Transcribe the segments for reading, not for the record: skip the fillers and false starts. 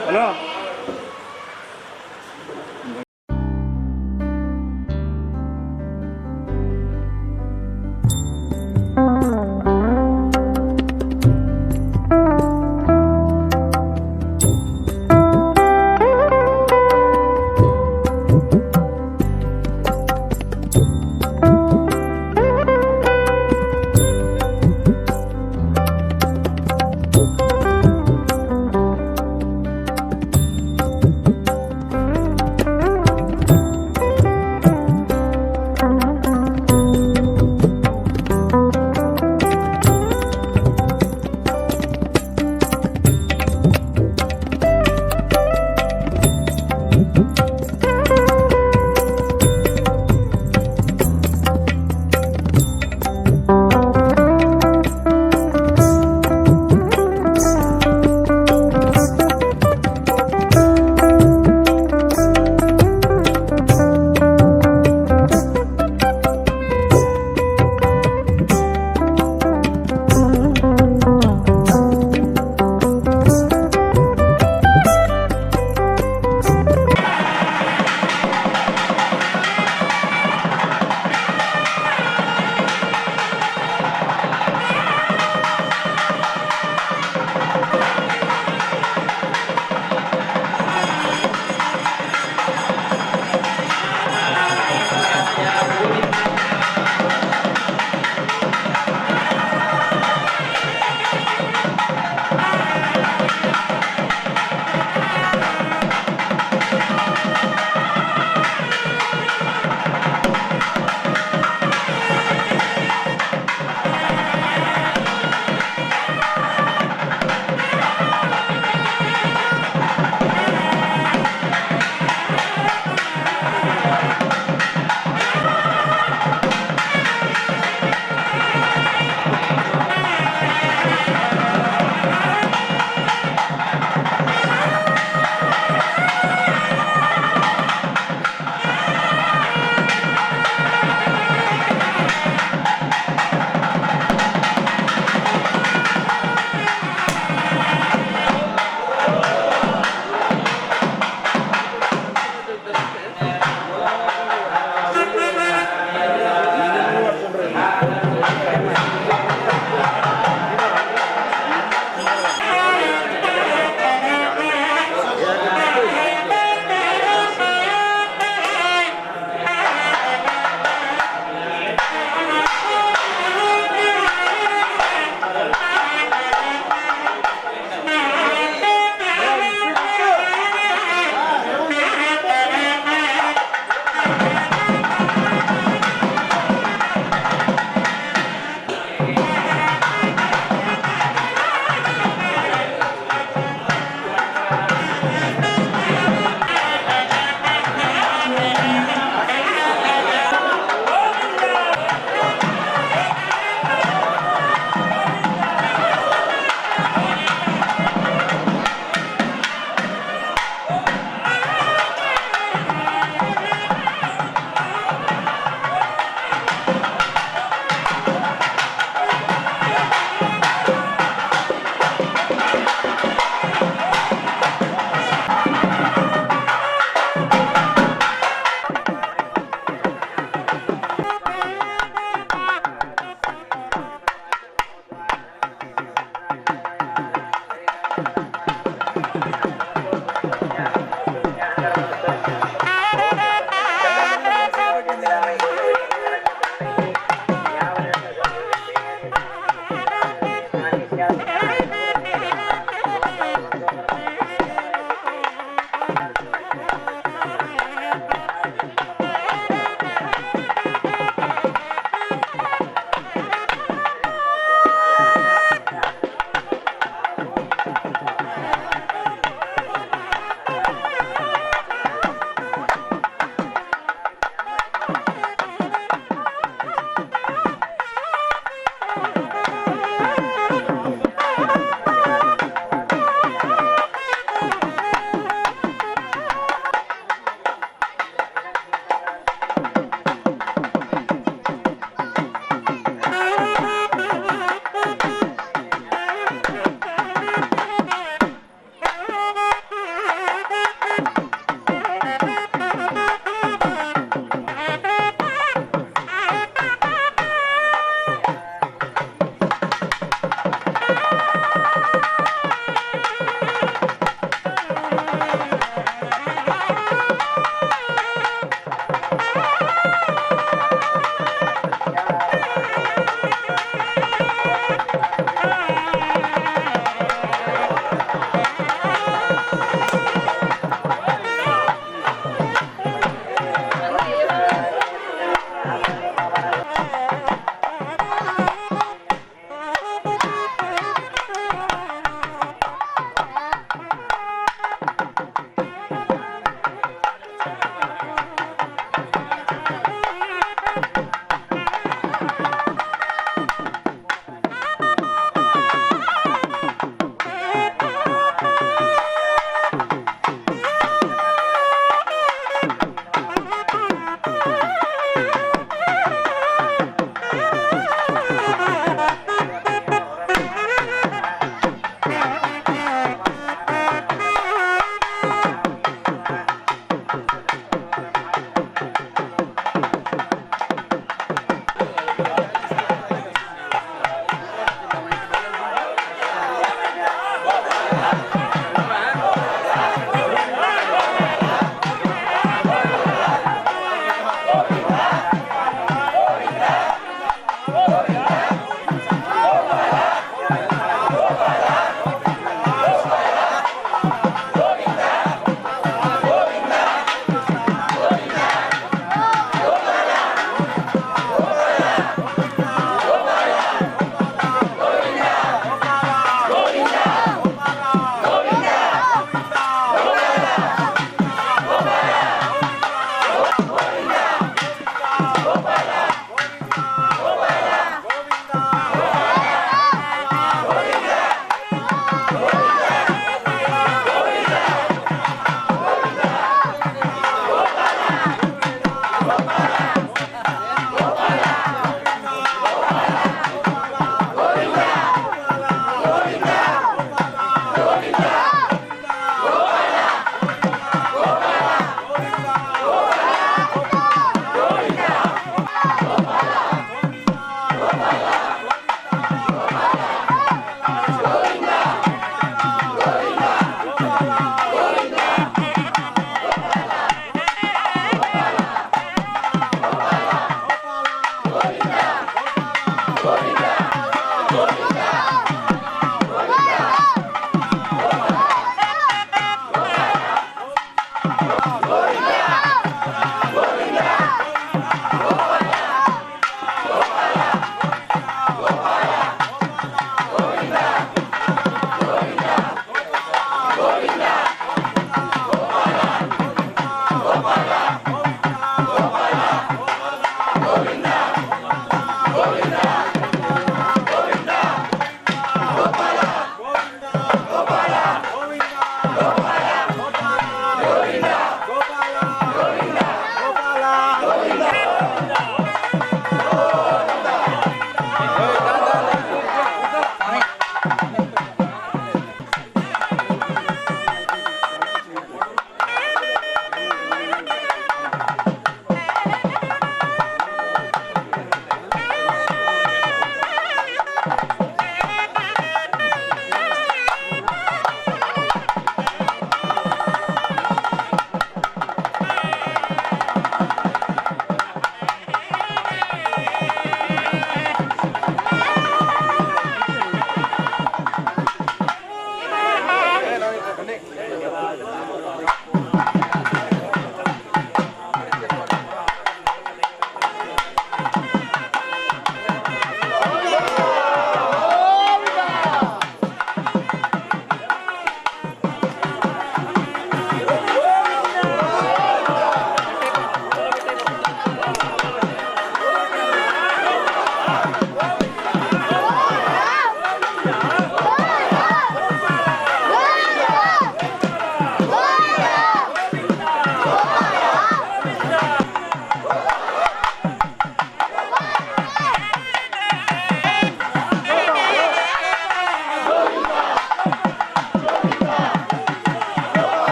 Hello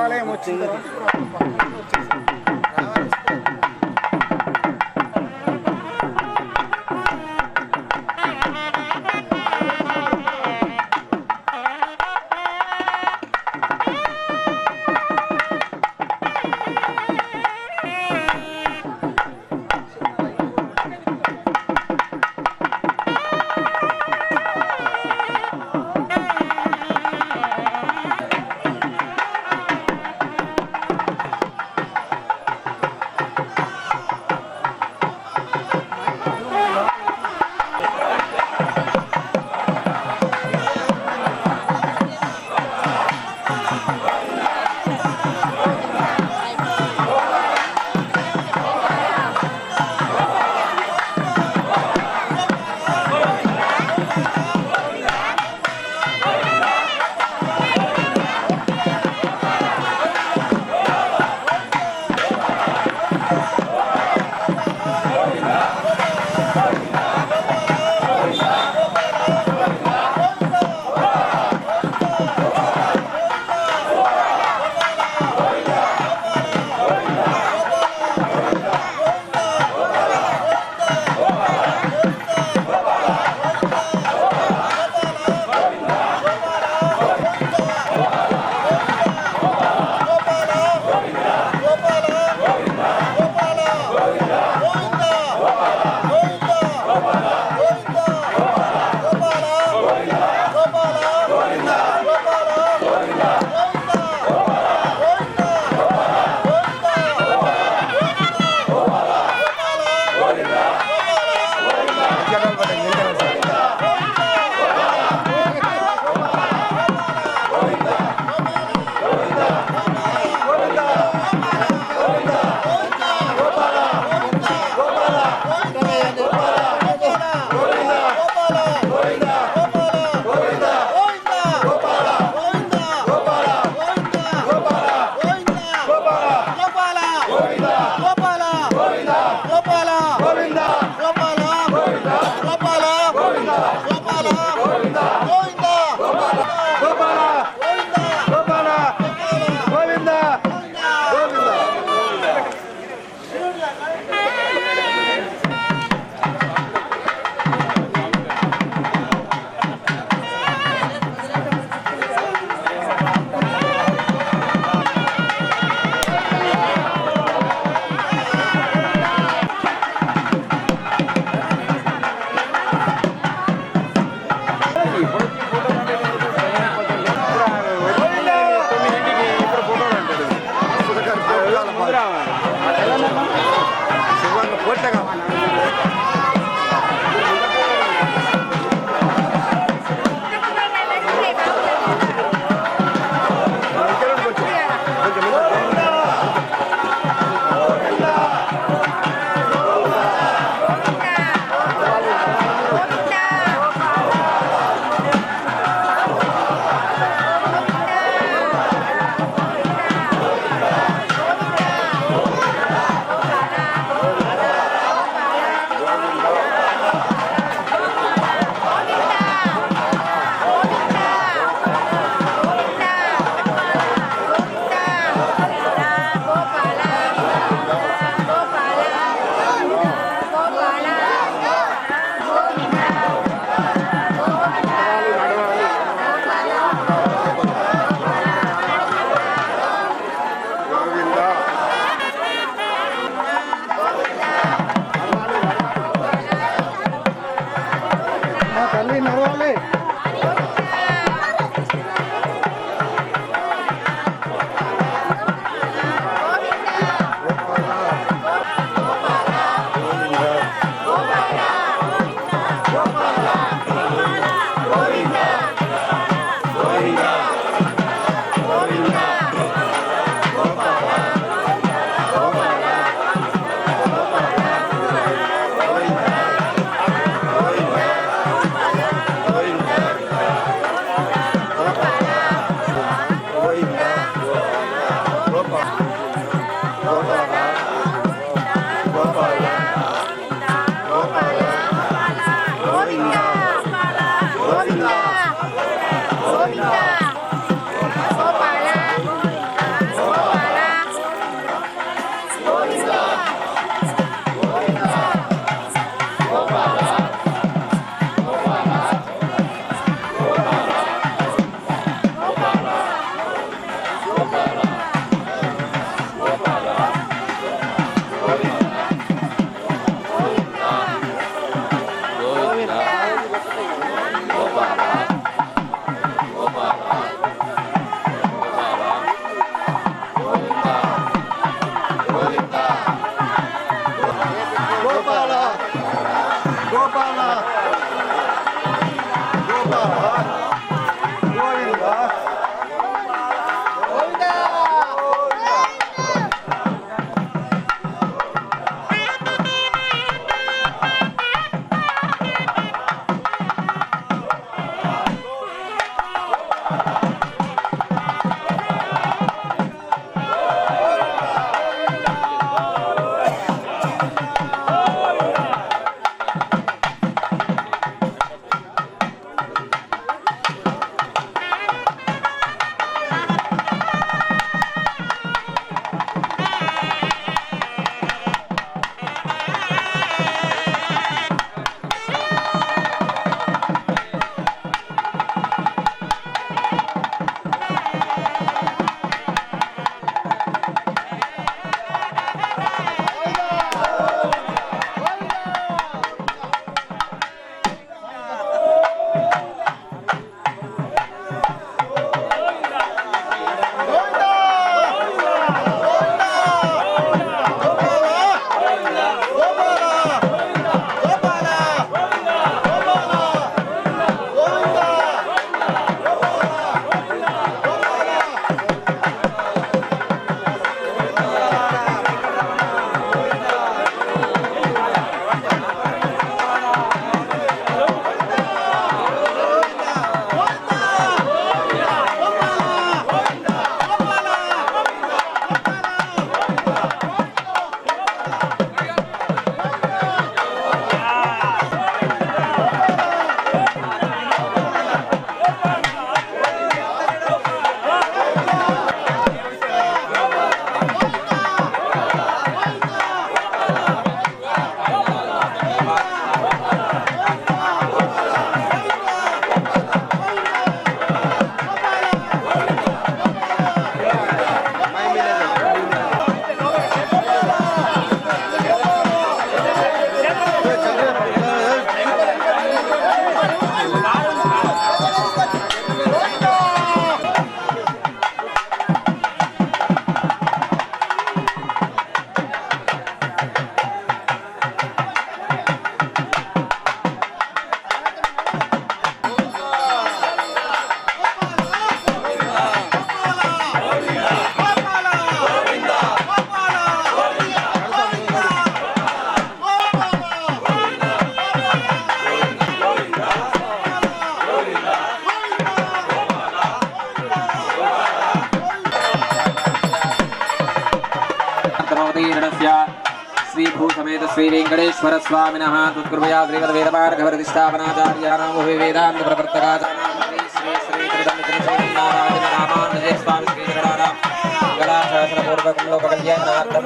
దేవాలయం వచ్చింది. श्री भूसमेत श्री वेंकटेश्वर स्वामिनः तत्कृपया श्रीमद् वेदमार्ग प्रतिष्ठापनाचार्याणां वेदांत प्रवर्तकाचार्य श्री श्री नारायण रामानुजय स्वामी श्री गणानां गणा सहस्र पूर्वकं लोक कल्याणार्थं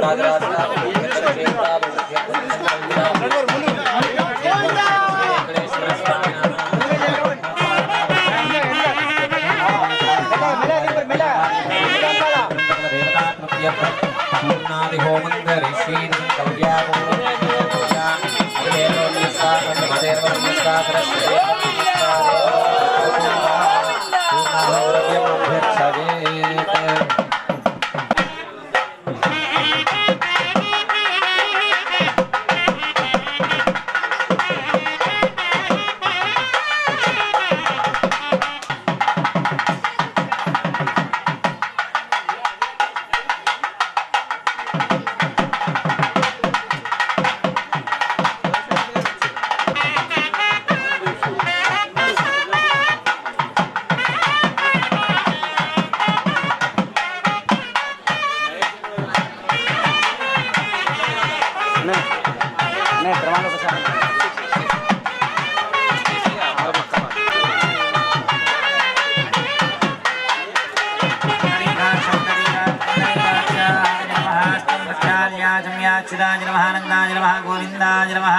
गोविंदाय नमः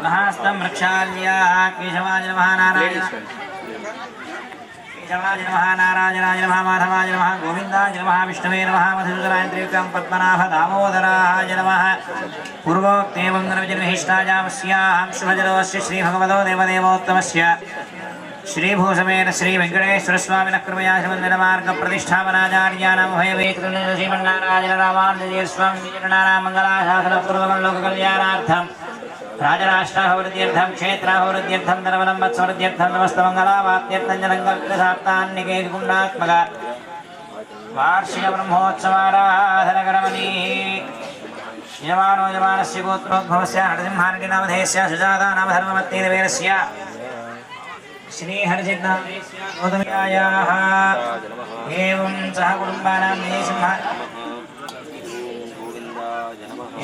महास्तं रक्षाल्या केशवाय नमः नारायण केशवाय नमः नारायणाय नमः माधवाय नमः गोविंदाय नमः विष्णवे नमः मधुसूदनाय त्रिविक्रम पद्मनाभ दामोदराय नमः पूर्वोक्तेवं नरविजनविहिष्टायामस्याहं शुभजलोस्य श्रीभगवतो देवदेवोत्तमस्य श्रीभूसमेन श्री वेंकटेश्वर स्वामिनः कृपया श्रीमन्दिरमार्ग प्रतिष्ठापनाचार्याणां भयवेत्रं श्रीमन्नारायण रामानुजय स्वामी विजयनारायण मंगलाशासनपूर्वकं लोककल्याणार्थं राजराष्ट्राभिवृद्ध्यर्थं क्षेत्राभिवृद्ध्यर्थं धर्मवत्सवृद्ध्यर्थं नमस्तमङ्गलावाप्त्यर्थं जनङ्कल्पसाप्तान्निके कुण्डात्मक वार्षिक ब्रह्मोत्सवाराधनकरमणी यजमानोजमानस्य गोत्रोद्भवस्य नरसिंहारेड्डिनामधेयस्य सुजाता नाम धर्मवत्तेरवेरस्य श्री हरिसिद्धायाः एवं सह कुटुम्बानां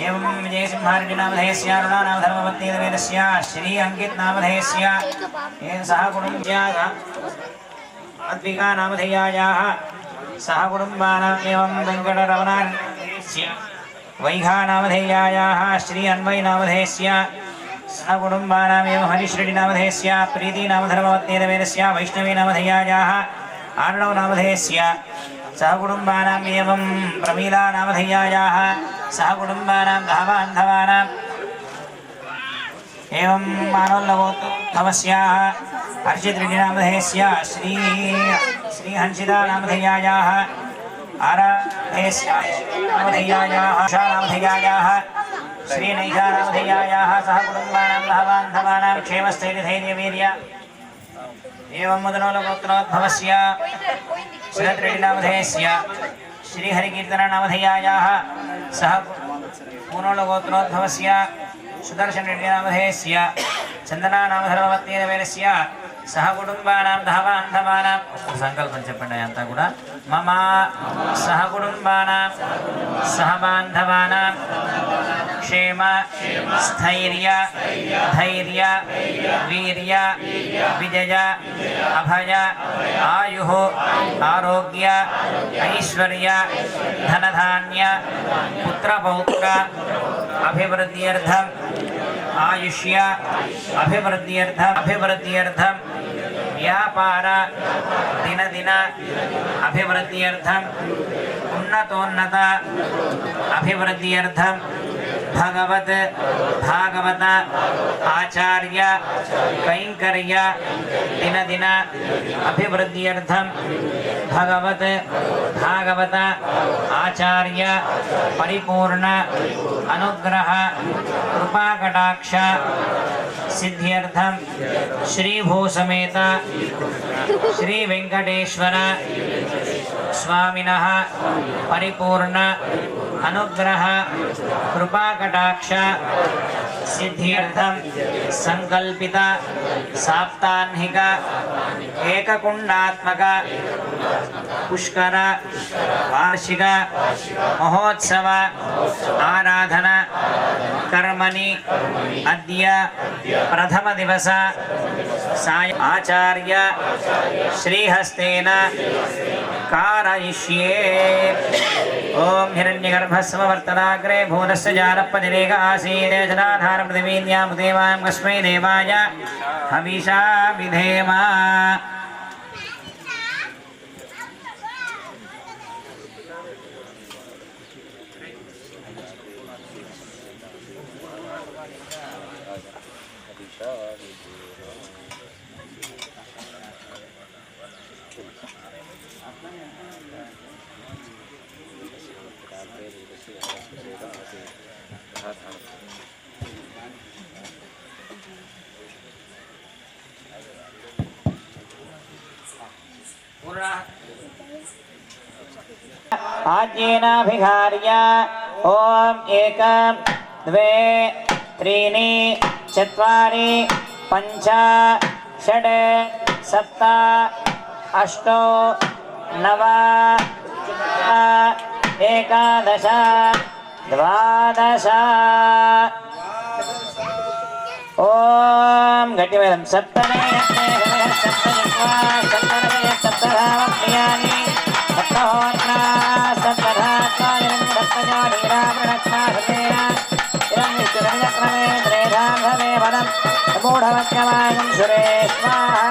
एवं विजयसिंहारेड्डिनामधेयस्य अरुणानाम धर्मवत्तेरवेरस्य श्री अंकितनामधेयस्य सह कुटुम्ब्याः अद्विकानामधेयायाः सह कुटुम्बानाम् एवं वेङ्कटरमणस्य वैघानामधेयायाः श्री अन्वयनामधेयस्य सह कुटुम्बानामेव हरीश्रेड्डिनामधेयस्य प्रीतिनामधर्मवत्तेरवेरस्य वैष्णवीनामधेयायाः आर्णवनामधेयस्य सह कुटुम्बानाम् एवं प्रमीलानामधेयायाः सह कुटुम्बानां धावान्धवानाम् एवं मानोल्लवोत्तमस्याः हर्षितरेड्डिनामधेयस्य श्रीहंसितानामधेयायाः आराधेयस्यामधेयायाः शानामधेयायाः श्रीनैषानामधेयायाः सह कुटुम्बानां धावान्धवानां क्षेमस्थैर्यधैर्यवीर्य एवं मुदनोलगोत्रोद्भवस्य शरद्रेड्डिनामधेयस्य श्रीहरिकीर्तननामधेयायाः सह पूर्णोलगोत्रोद्भवस्य सुदर्शनरेड्डिनामधेयस्य चन्दनानामधर्मवत्तेरवेरस्य సహ కుటుంబానాం సహబాంధవానాం సంకల్పం చెప్పండి అంతా కూడా మమ సహ కుటుంబానాం సహబాంధవానాం క్షేమ స్థైర్య ధైర్య వీర్య విజయ అభయ ఆయు ఆరోగ్య ఐశ్వర్య ధనధాన్య పుత్రపౌత్ర అభివృద్ధ్యర్థం ఆయుష్య అభివృద్ధ్యర్థం వ్యాపార దినదిన అభివృద్ధ్యర్థం ఉన్నతోన్నత అభివృద్ధ్యర్థం భాగవత ఆచార్య కైంకర్య దినదిన అభివృద్ధ్యర్థం భాగవత ఆచార్య పరిపూర్ణ అనుగ్రహ కృపాకటాక్ష సిద్ధ్యర్థం శ్రీభూసమేత శ్రీ వెంకటేశ్వర స్వామినః పరిపూర్ణ అనుగ్రహ కృపాకటాక్ష సిద్ధ్యర్థం సంకల్పిత సాప్తాహిక ఏకకుండాత్మక పుష్కర వార్షిక మహోత్సవ ఆరాధన కర్మణి అద్య ప్రథమ దివస సాయ ఆచార్య శ్రీహస్తేన कारयिष्ये ओम हिरण्यगर्भस्ववर्तनाग्रे भूतस्य जारपतिरेक आसीत् जनाधारं पृथिवीन्यां देवां कस्मै देवाय हविषा विधेम आज्ञेनाभिघार्य ओम 1 2 3 4 5 6 7 8 9 11 12 ओम गट्टिवेदं सप्तमे सप्तधावप्रियानि सप्तहोत्रा सप्तधात्मायनं सप्तजोनीरावृणक्मासतेन इदं विष्णुरञ्जक्रमे त्रेधाधमे वदं मूढवत्यमानं सुरे स्वाहा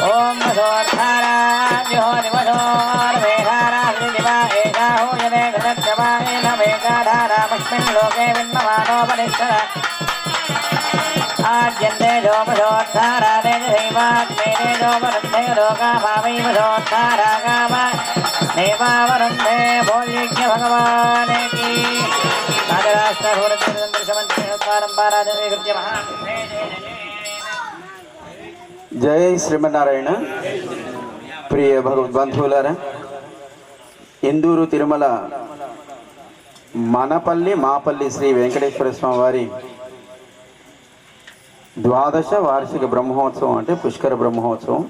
ओम वसोर्धाराभ्यो निवसोर्वेधाराभ्यदिवा एका हूयते घृतक्षमायेन वेकाधारामस्मिन् लोके विन्ममानोपनिषद आद्यन्ते जोपसोद्धारादे दैवात्मेने जोपरन्धे लोका भावैवसोद्धारा काम देवावरन्धे भोज्यज्ञ भगवाने की राजराष्ट्रभूरन्द्रशमन्त्रिणोत्कारं पाराजनीकृत्य महामुखे जय श्रीमन्नारायण प्रिय भगवद्बंधुవులారా ఇందూరు తిరుమల మనపల్లి మాపల్లి శ్రీ వెంకటేశ్వర స్వామి వారి ద్వాదశ వార్షిక బ్రహ్మోత్సవం అంటే పుష్కర బ్రహ్మోత్సవం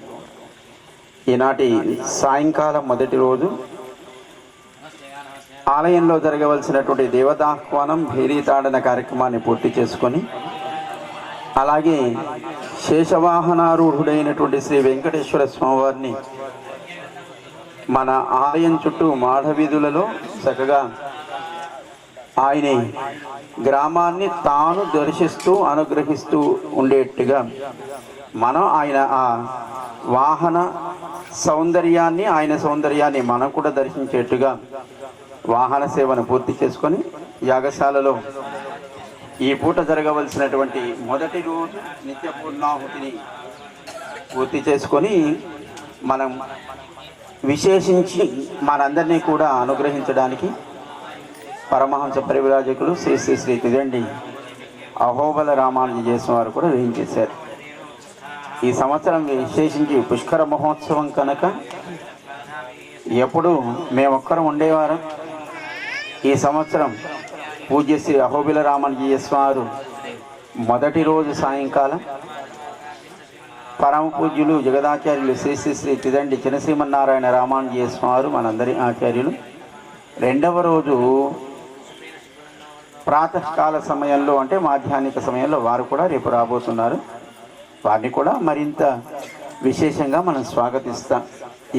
ఈనాటి సాయంకాలం మొదటి రోజు ఆలయంలో జరగవలసినటువంటి దేవతాహ్వానం భేరీతాడన కార్యక్రమాన్ని పూర్తి చేసుకొని అలాగే శేషవాహనారూఢుడైనటువంటి శ్రీ వెంకటేశ్వర స్వామివారిని మన ఆలయం చుట్టూ మాఢవీధులలో చక్కగా ఆయన గ్రామాన్ని తాను దర్శిస్తూ అనుగ్రహిస్తూ ఉండేట్టుగా మనం ఆయన ఆ వాహన సౌందర్యాన్ని ఆయన సౌందర్యాన్ని మనం కూడా దర్శించేట్టుగా వాహన సేవను పూర్తి చేసుకొని యాగశాలలో ఈ పూట జరగవలసినటువంటి మొదటి రోజు నిత్య పూర్ణాహుతిని పూర్తి చేసుకొని మనం విశేషించి మనందరినీ కూడా అనుగ్రహించడానికి పరమహంస పరివిరాజకులు శ్రీ శ్రీ శ్రీ తిదండి అహోబల రామానుజేశ్వర వారు కూడా వేయించేశారు. ఈ సంవత్సరం విశేషించి పుష్కర మహోత్సవం కనుక ఎప్పుడు మేమొక్కరం ఉండేవారు. ఈ సంవత్సరం పూజ్య శ్రీ అహోబిల రామానుజేశ్వర వారు మొదటి రోజు సాయంకాలం పరమ పూజ్యులు జగదాచార్యులు శ్రీ శ్రీ శ్రీ తిదండి చినశ్రీమన్నారాయణ రామానుజీయ స్వామి మనందరి ఆచార్యులు. రెండవ రోజు ప్రాతకాల సమయంలో అంటే మాధ్యాహ్నిక సమయంలో వారు కూడా రేపు రాబోతున్నారు. వారిని కూడా మరింత విశేషంగా మనం స్వాగతిస్తాం.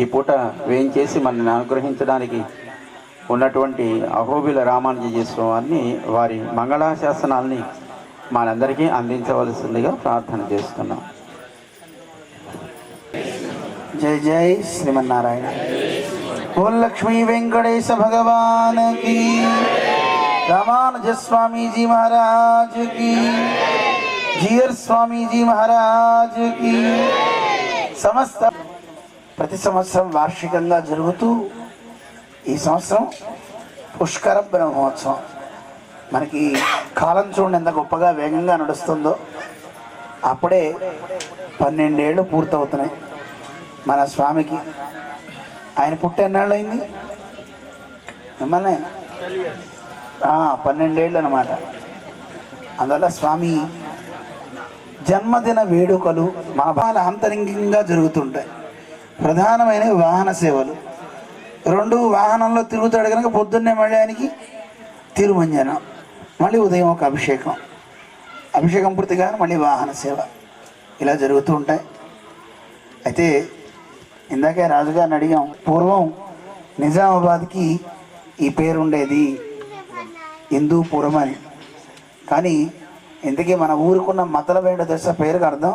ఈ పూట వేయించేసి మనల్ని అనుగ్రహించడానికి ఉన్నటువంటి అహోబిల రామానుజీయ స్వామిని వారి మంగళాశాసనాల్ని మనందరికీ అందించవలసిందిగా ప్రార్థన చేస్తున్నాం. जय जय श्रीमन्नारायण। बोल लक्ष्मी वेंकटेश भगवान की, रामानुज स्वामी जी महाराज की, जीयर स्वामी जी महाराज की। సమస్త ప్రతి సంవత్సరం వార్షికంగా జరుగుతూ ఈ సంవత్సరం పుష్కర బ్రహ్మోత్సవం. మనకి కాలం చూడండి ఎంత గొప్పగా వేగంగా నడుస్తుందో. అప్పుడే 12 ఏళ్ళు పూర్తవుతున్నాయి మన స్వామికి. ఆయన పుట్టి ఎన్నాళ్ళు అయింది మిమ్మల్ని? 12 ఏళ్ళు అన్నమాట. అందువల్ల స్వామి జన్మదిన వేడుకలు మన బాల అంతరంగికంగా జరుగుతుంటాయి. ప్రధానమైన వాహన సేవలు 2 వాహనంలో తిరుగుతాడు కనుక పొద్దున్నే మళ్ళీ ఆయనకి తిరుమంజనం, మళ్ళీ ఉదయం ఒక అభిషేకం పూర్తిగా మళ్ళీ వాహన సేవ ఇలా జరుగుతూ ఉంటాయి. అయితే ఇందాకే రాజుగారిని అడిగాం, పూర్వం నిజామాబాద్కి ఈ పేరు ఉండేది హిందూపురం అని. కానీ ఇంతకీ మన ఊరుకున్న మతలబేంటో తెలుసా? పేరుకి అర్థం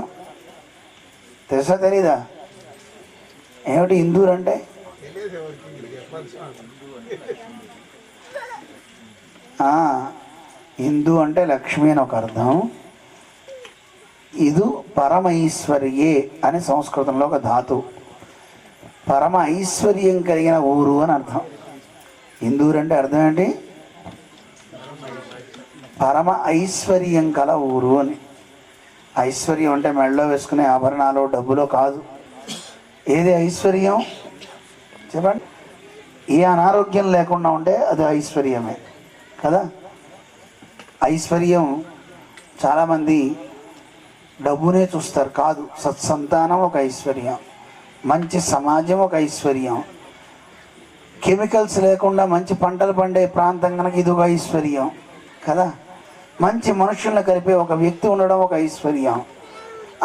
తెలుసా తెలీదా? ఏమిటి హిందూరు అంటే? హిందూ అంటే లక్ష్మి అని ఒక అర్థం. ఇది పరమైశ్వర్యే అని సంస్కృతంలో ఒక ధాతువు. పరమ ఐశ్వర్యం కలిగిన ఊరు అని అర్థం. హిందూరు అంటే అర్థం ఏంటి? పరమ ఐశ్వర్యం కల ఊరు అని. ఐశ్వర్యం అంటే మెడలో వేసుకునే ఆభరణాలు డబ్బులో కాదు. ఏది ఐశ్వర్యం చెప్పండి? ఏ అనారోగ్యం లేకుండా ఉంటే అది ఐశ్వర్యమే కదా. ఐశ్వర్యం చాలామంది డబ్బునే చూస్తారు, కాదు. సత్సంతానం ఒక ఐశ్వర్యం, మంచి సమాజం ఒక ఐశ్వర్యం, కెమికల్స్ లేకుండా మంచి పంటలు పండే ప్రాంతం కనుక ఇది ఒక ఐశ్వర్యం కదా. మంచి మనుషులను కలిపే ఒక వ్యక్తి ఉండడం ఒక ఐశ్వర్యం.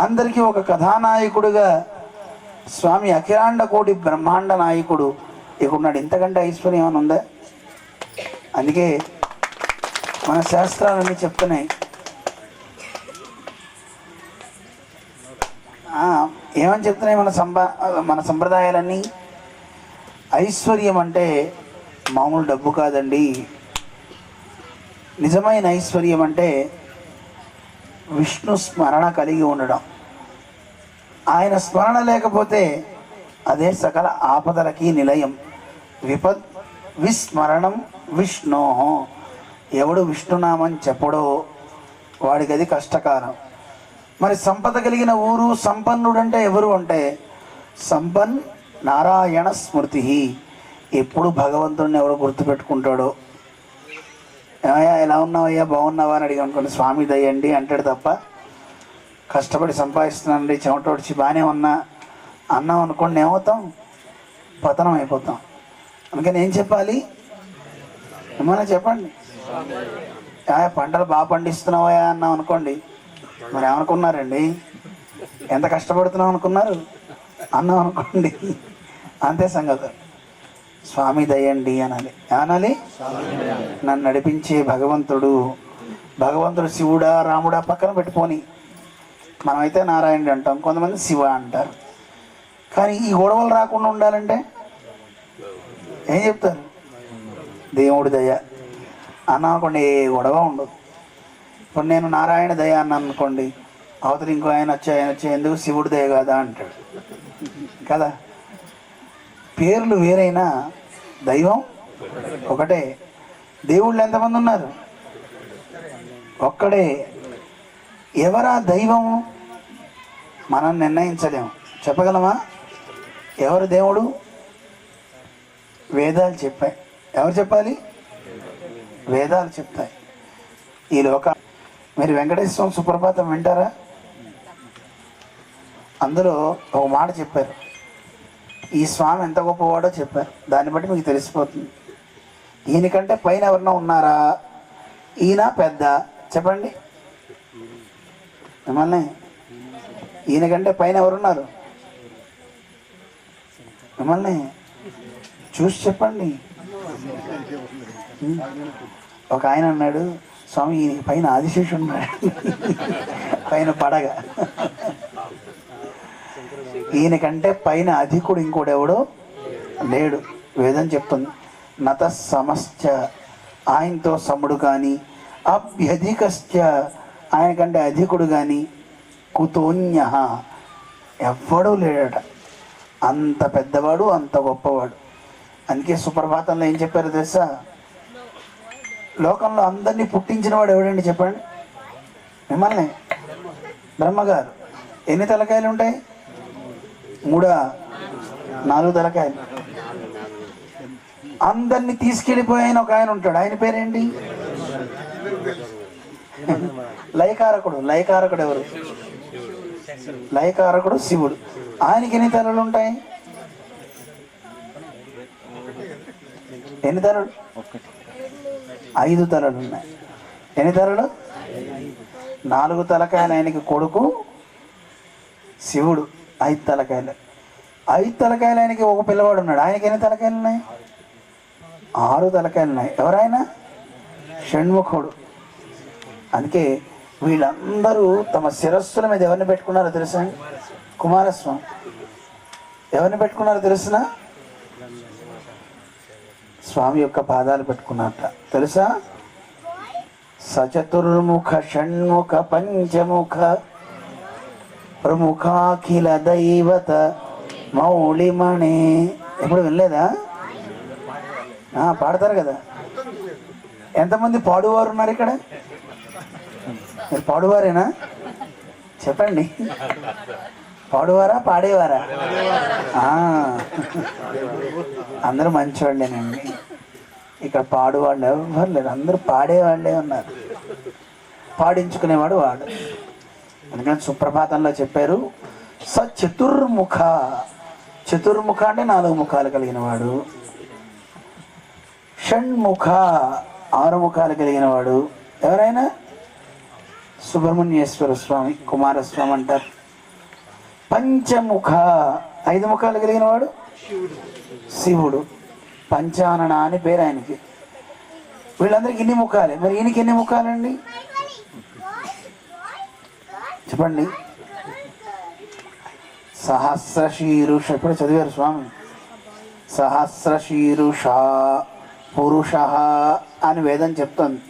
అందరికీ ఒక కథానాయకుడిగా స్వామి అఖిలాండ కోటి బ్రహ్మాండ నాయకుడు ఇక్కడున్నాడు. ఇంతకంటే ఐశ్వర్యం అని ఉందా? అందుకే మన శాస్త్రాలన్నీ చెప్తున్నాయి. ఏమని చెప్తున్నాయి మన సంప్రదాయాలన్నీ? ఐశ్వర్యం అంటే మామూలు డబ్బు కాదండి. నిజమైన ఐశ్వర్యం అంటే విష్ణు స్మరణ కలిగి ఉండడం. ఆయన స్మరణ లేకపోతే అదే సకల ఆపదలకి నిలయం. విస్మరణం విష్ణో, ఎవడు విష్ణునామం చెప్పడో వాడికి అది కష్టకాలం. మరి సంపద కలిగిన ఊరు, సంపన్నుడు అంటే ఎవరు అంటే సంపన్ నారాయణ స్మృతి. ఎప్పుడు భగవంతుడిని ఎవడు గుర్తుపెట్టుకుంటాడో, ఎలా ఉన్నావయ్యా బాగున్నావా అని అడిగి అనుకోండి, స్వామి దయండి అంటాడు తప్ప కష్టపడి సంపాదిస్తున్నానండి చెమటోడిచి బాగానే ఉన్నా అన్నాం అనుకోండి ఏమవుతాం? పతనం అయిపోతాం. అందుకని ఏం చెప్పాలి? ఏమన్నా చెప్పండి. పంటలు బాగా పండిస్తున్నావా అన్నాం అనుకోండి, మరి ఏమనుకున్నారండి? ఎంత కష్టపడుతున్నాం అనుకున్నారు అన్నాం అనుకోండి, అంతే సంగతి. స్వామి దయండి అనాలి. అనాలి నన్ను నడిపించే భగవంతుడు. భగవంతుడు శివుడా రాముడా పక్కన పెట్టుకొని, మనమైతే నారాయణుడు అంటాం, కొంతమంది శివ అంటారు. కానీ ఈ గొడవలు రాకుండా ఉండాలంటే ఏం చెప్తారు? దేవుడి దయ అన్నా అనుకోండి, ఏ గొడవ ఉండదు. ఇప్పుడు నేను నారాయణ దయ అన్నాను అనుకోండి, అవతల ఇంకో ఆయన వచ్చి ఎందుకు శివుడి దయ కదా అంటాడు కదా. పేర్లు వేరైనా దైవం ఒకటే. దేవుళ్ళు ఎంతమంది ఉన్నారు? ఒక్కడే. ఎవరా దైవము మనం నిర్ణయించలేము. చెప్పగలమా? ఎవరు దేవుడు? వేదాలు చెప్పాయి. ఎవరు చెప్పాలి? వేదాలు చెప్తాయి. ఈ లోక మీరు వెంకటేశ్వర స్వామి సుప్రభాతం వింటారా? అందులో ఒక మాట చెప్పారు, ఈ స్వామి ఎంత గొప్పవాడో చెప్పారు. దాన్ని బట్టి మీకు తెలిసిపోతుంది. ఈయనకంటే పైన ఎవరన్నా ఉన్నారా? ఈయన పెద్ద చెప్పండి మిమ్మల్ని. ఈయనకంటే పైన ఎవరున్నారు? మిమ్మల్ని చూసి చెప్పండి. ఒక ఆయన అన్నాడు, స్వామి ఈయన పైన ఆదిశేషుడు ఉన్నాడు, పైన పడగ. ఈయనకంటే పైన అధికుడు ఇంకోడెవడో లేడు. వేదం చెప్తుంది, నత సమశ్చ, ఆయనతో సముడు కానీ, అభ్యధికశ్చ, ఆయనకంటే అధికుడు కానీ, కుతోన్య, ఎవ్వడూ లేడట. అంత పెద్దవాడు, అంత గొప్పవాడు. అందుకే సుప్రభాతంలో ఏం చెప్పారు తెలుసా? లోకంలో అందరినీ పుట్టించిన వాడు ఎవడండి చెప్పండి? మిమ్మల్ని. బ్రహ్మగారు. ఎన్ని తలకాయలు ఉంటాయి? 3, 4 తలకాయలు. అందరినీ తీసుకెళ్ళిపోయిన ఒక ఆయన ఉంటాడు. ఆయన పేరేంటి? లయకారకుడు. లయకారకుడు ఎవరు? లయకారకుడు శివుడు. ఆయనకి ఎన్ని తలలు ఉంటాయి? ఎన్ని తలలు? 5 తలలు ఉన్నాయి. ఎన్ని తలలు? 4 తలకాయలు ఆయనకి కొడుకు శివుడు. 5 తలకాయలు. 5 తలకాయలు ఆయనకి ఒక పిల్లవాడు ఉన్నాడు. ఆయనకి ఎన్ని తలకాయలు ఉన్నాయి? 6 తలకాయలు ఉన్నాయి. ఎవరైనా? షణ్ముఖుడు. అందుకే వీళ్ళందరూ తమ శిరస్సుల మీద ఎవరిని పెట్టుకున్నారో తెలుసా? కుమారస్వామి. ఎవరిని పెట్టుకున్నారో తెలుసునా? స్వామి యొక్క పాదాలు పెట్టుకున్నారట. తెలుసా? సచతుర్ముఖ షణ్ముఖ పంచముఖ ప్రముఖాఖిల దైవత మౌళిమణే. ఎప్పుడు వినలేదా? పాడతారు కదా. ఎంతమంది పాడువారు ఉన్నారు ఇక్కడ? మీరు పాడువారేనా? చెప్పండి. పాడువారా పాడేవారా? అందరూ మంచివాళ్ళేనండి. ఇక్కడ పాడువాళ్ళు ఎవరు లేరు, అందరూ పాడేవాళ్ళే ఉన్నారు. పాడించుకునేవాడు వాడు. అందుకని సుప్రభాతంలో చెప్పారు, స చతుర్ముఖ. చతుర్ముఖ అంటే 4 ముఖాలు కలిగిన వాడు. షణ్ముఖ 6 ముఖాలు కలిగిన వాడు. ఎవరైనా? సుబ్రహ్మణ్యేశ్వర స్వామి, కుమారస్వామి అంటారు. పంచముఖ 5 ముఖాలు కలిగిన వాడు శివుడు. పంచానన అని పేరు ఆయనకి. వీళ్ళందరికీ ఇన్ని ముఖాలే. మరి ఈయనకి ఎన్ని ముఖాలండి చెప్పండి? సహస్రశీరుష. ఇప్పుడు చదివారు స్వామి. సహస్రశీరుష పురుష అని వేదం చెప్తుంది.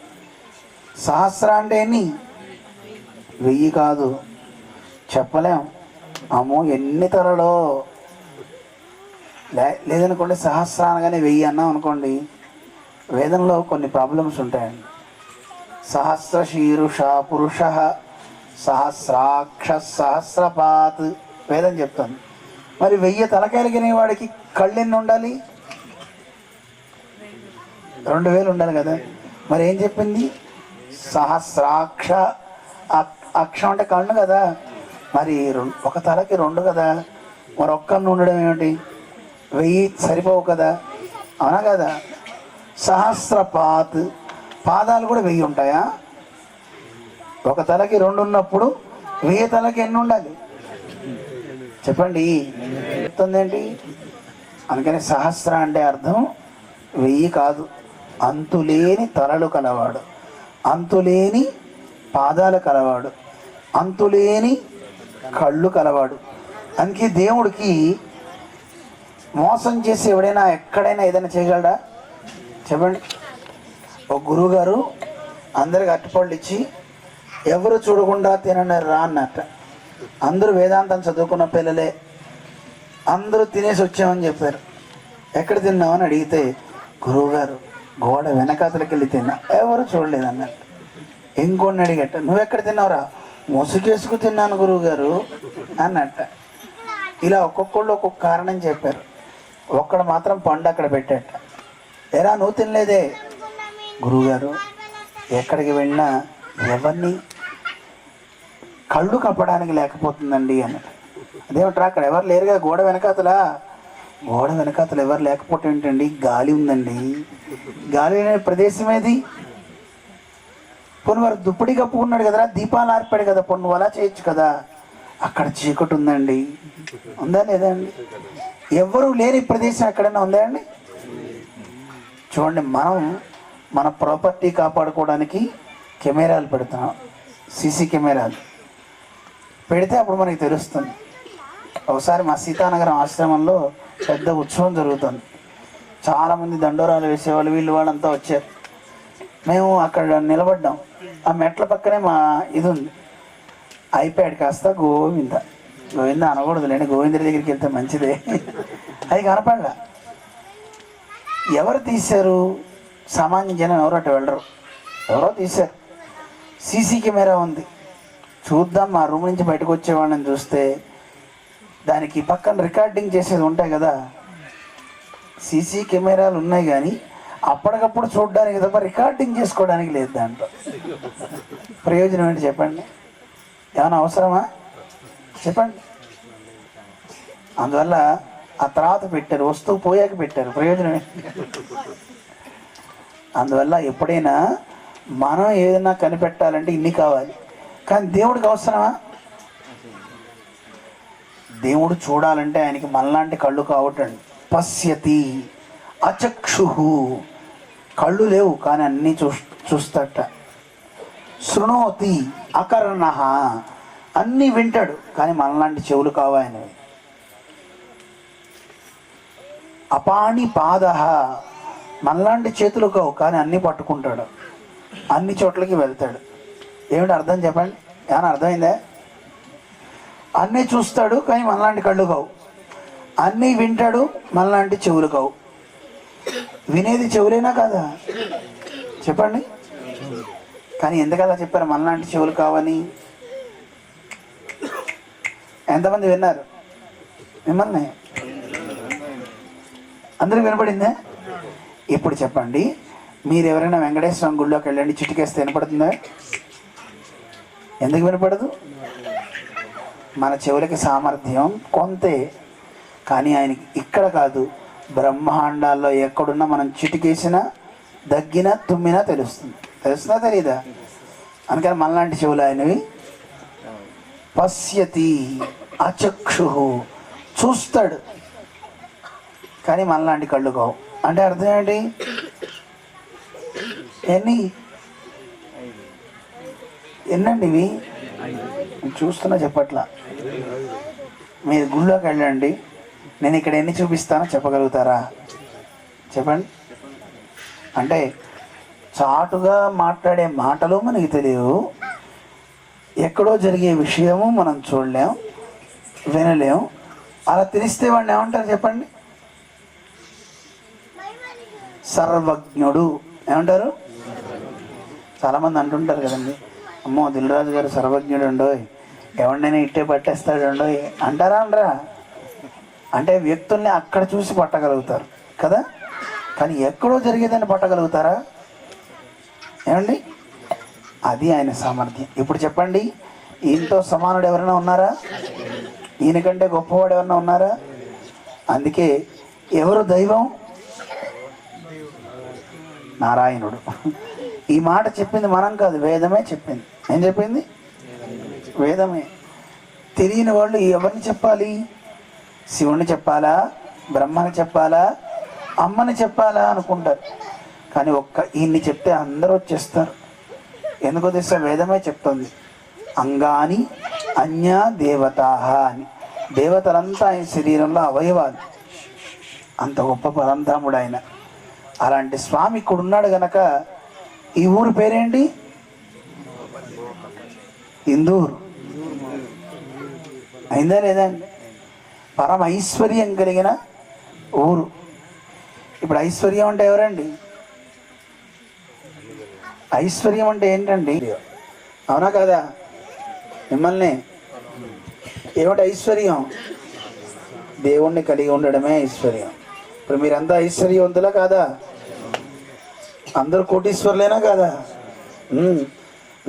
సహస్ర అంటే ఎన్ని? 1000 కాదు, చెప్పలేం. అమ్మో ఎన్ని తలలో. లేదనుకోండి సహస్ర అనగానే 1000 అన్నాం అనుకోండి, వేదంలో కొన్ని ప్రాబ్లమ్స్ ఉంటాయండి. సహస్రశీరుష పురుష సహస్రాక్ష సహస్రపాత్ వేదం చెప్తుంది. మరి 1000 తలకాయలు కలిగిన వాడికి కళ్ళు ఎన్ని ఉండాలి? 2000 ఉండాలి కదా. మరి ఏం చెప్పింది? సహస్రాక్ష. అక్షం అంటే కన్ను కదా. మరి ఒక తలకి 2 కదా. మరి ఒక్కన్ను ఉండడం ఏమిటి? 1000 సరిపోవు కదా, అవునా కదా? సహస్రపాత్. పాదాలు కూడా 1000 ఉంటాయా? ఒక తలకి 2 ఉన్నప్పుడు 1000 తలకి ఎన్ని ఉండాలి చెప్పండి? చెప్తుందేంటి? అందుకని సహస్ర అంటే అర్థం 1000 కాదు, అంతులేని తలలు కలవాడు, అంతులేని పాదాలు కలవాడు, అంతులేని కళ్ళు కలవాడు. అందుకే దేవుడికి మోసం చేసి ఎవడైనా ఎక్కడైనా ఏదైనా చేయగలడా చెప్పండి? ఒక గురువుగారు అందరికి అరటిపళ్ళు ఇచ్చి ఎవరు చూడకుండా తినన్నారు రా అన్నట్ట. అందరూ వేదాంతం చదువుకున్న పిల్లలే, అందరూ తినేసి వచ్చామని చెప్పారు. ఎక్కడ తిన్నామని అడిగితే గురువుగారు గోడ వెనకాతలకి వెళ్ళి తిన్నా, ఎవరు చూడలేదు అన్నట్టు. ఇంకొన్ని అడిగట, నువ్వెక్కడ తిన్నావురా? ముసుగేసుకు తిన్నాను గురువుగారు అన్నట్ట. ఇలా ఒక్కొక్కళ్ళు ఒక్కొక్క కారణం చెప్పారు. ఒక్కడు మాత్రం పండు అక్కడ పెట్టాట. ఎరా నువ్వు తినలేదే? గురువుగారు ఎక్కడికి వెళ్ళినా ఎవరిని కళ్ళు కప్పడానికి లేకపోతుందండి అని. అదేమిట్రా అక్కడ ఎవరు లేరుగా, గోడ వెనకాతల ఎవరు లేకపోతే ఏంటండి, గాలి ఉందండి. గాలి లేని ప్రదేశం ఏది? పోనీ వారు దుప్పటి కప్పుకున్నాడు కదరా, దీపాలు ఆర్పాడు కదా, పోనీ నువ్వు అలా చేయొచ్చు కదా. అక్కడ చీకటి ఉందండి. ఉందా లేదా అండి? ఎవరు లేని ప్రదేశం ఎక్కడైనా ఉందా అండి? చూడండి, మనం మన ప్రాపర్టీ కాపాడుకోవడానికి కెమెరాలు పెడుతున్నాం, సీసీ కెమెరాలు పెడితే అప్పుడు మనకి తెలుస్తుంది. ఒకసారి మా సీతానగరం ఆశ్రమంలో పెద్ద ఉత్సవం జరుగుతుంది. చాలామంది దండోరాలు వేసేవాళ్ళు, వీళ్ళు వాళ్ళంతా వచ్చారు. మేము అక్కడ నిలబడ్డాం. ఆ మెట్ల పక్కనే మా ఇది ఉంది, ఐప్యాడ్ కాస్త గోవింద అనకూడదు లేండి, గోవిందుడి దగ్గరికి వెళ్తే మంచిదే. అది కనపడలా. ఎవరు తీశారు? సామాన్య జనం ఎవరు అటు వెళ్ళరు, ఎవరో తీశారు. సీసీ కెమెరా ఉంది, చూద్దాం. మా రూమ్ నుంచి బయటకు వచ్చేవాళ్ళని చూస్తే దానికి పక్కన రికార్డింగ్ చేసేది ఉంటాయి కదా. సీసీ కెమెరాలు ఉన్నాయి కానీ అప్పటికప్పుడు చూడడానికి తప్ప రికార్డింగ్ చేసుకోవడానికి లేదు. దాంట్లో ప్రయోజనం ఏంటి చెప్పండి? ఏమైనా అవసరమా చెప్పండి? అందువల్ల ఆ తర్వాత పెట్టారు, వస్తువు పోయాక పెట్టారు, ప్రయోజనం ఏంటి? అందువల్ల ఎప్పుడైనా మనం ఏదైనా కనిపెట్టాలంటే ఇన్ని కావాలి. కానీ దేవుడికి అవసరమా? దేవుడు చూడాలంటే ఆయనకి మనలాంటి కళ్ళు కావటండి. పశ్యతి అచక్షు, కళ్ళు లేవు కానీ అన్నీ చూస్తట. శృణోతి అకర్ణ, అన్నీ వింటాడు కానీ మనలాంటి చెవులు కావాయనవి. అపాణి పాద, మనలాంటి చేతులు కావు కానీ అన్నీ పట్టుకుంటాడు, అన్ని చోట్లకి వెళ్తాడు. ఏమిటి అర్థం చెప్పండి? ఏమైనా అర్థమైందా? అన్నీ చూస్తాడు కానీ మనలాంటి కళ్ళు కావు, అన్నీ వింటాడు మనలాంటి చెవులు కావు. వినేది చెవులేనా కాదా చెప్పండి? కానీ ఎందుకలా చెప్పారు మనలాంటి చెవులు కావని? ఎంతమంది విన్నారు? మిమ్మల్ని అందరూ వినపడిందా? ఇప్పుడు చెప్పండి, మీరు ఎవరైనా వెంకటేశ్వరం గుడిలోకి వెళ్ళండి, చిటికేస్తే వినపడుతుందా? ఎందుకు వినపడదు? మన చెవులకి సామర్థ్యం కొంతే. కానీ ఆయనకి ఇక్కడ కాదు, బ్రహ్మాండాల్లో ఎక్కడున్నా మనం చిటికేసినా దగ్గినా తుమ్మినా తెలుస్తుంది. తెలుస్తుందా తెలీదా? అందుకని మనలాంటి చెవులు ఆయనవి. పశ్యతి అచక్షు, చూస్తాడు కానీ మనలాంటి కళ్ళు కావు. అంటే అర్థం ఏంటి? ఎన్నండి ఇవి? చూస్తున్నా చెప్పట్లా. మీరు గుళ్ళోకి వెళ్ళండి, నేను ఇక్కడ ఎన్ని చూపిస్తానో చెప్పగలుగుతారా చెప్పండి? అంటే చాటుగా మాట్లాడే మాటలు మనకి తెలియవు, ఎక్కడో జరిగే విషయము మనం చూడలేం, వినలేం. అలా తెలిస్తే వాడిని ఏమంటారు చెప్పండి? సర్వజ్ఞుడు ఏమంటారు? చాలామంది అంటుంటారు కదండి, అమ్మో దిల్రాజు గారు సర్వజ్ఞుడు ఉండోయ్, ఎవరినైనా ఇట్టే పట్టేస్తాడు ఉండోయ్ అంటారా? అనరా? అంటే వ్యక్తుల్ని అక్కడ చూసి పట్టగలుగుతారు కదా, కానీ ఎక్కడో జరిగేదాన్ని పట్టగలుగుతారా ఏమండి? అది ఆయన సామర్థ్యం. ఇప్పుడు చెప్పండి, ఈయనతో సమానుడు ఎవరైనా ఉన్నారా? ఈయనకంటే గొప్పవాడు ఎవరైనా ఉన్నారా? అందుకే ఎవరు దైవం? నారాయణుడు. ఈ మాట చెప్పింది మనం కాదు, వేదమే చెప్పింది. ఏం చెప్పింది? వేదమే. తెలియని వాళ్ళు ఎవరిని చెప్పాలి? శివుణ్ణి చెప్పాలా, బ్రహ్మని చెప్పాలా, అమ్మని చెప్పాలా అనుకుంటారు. కానీ ఈయన్ని చెప్తే అందరూ వచ్చేస్తారు. ఎందుకో తెలుసా? వేదమే చెప్తుంది, అంగాని అన్యా దేవతాహ అని. దేవతలంతా ఆయన శరీరంలో అవయవాలు. అంత గొప్ప పరంధాముడు ఆయన. అలాంటి స్వామి ఇక్కడ ఉన్నాడు గనక ఈ ఊరు పేరేంటి? ఇందూరు. అయిందా లేదా? పరమ ఐశ్వర్యం కలిగిన ఊరు. ఇప్పుడు ఐశ్వర్యం అంటే ఎవరండి? ఐశ్వర్యం అంటే ఏంటండి? అవునా కదా? మిమ్మల్ని ఏమిటి ఐశ్వర్యం? దేవుణ్ణి కలిగి ఉండడమే ఐశ్వర్యం. ఇప్పుడు మీరంతా ఐశ్వర్యవంతులా కాదా? అందరూ కోటీశ్వర్లేనా కాదా?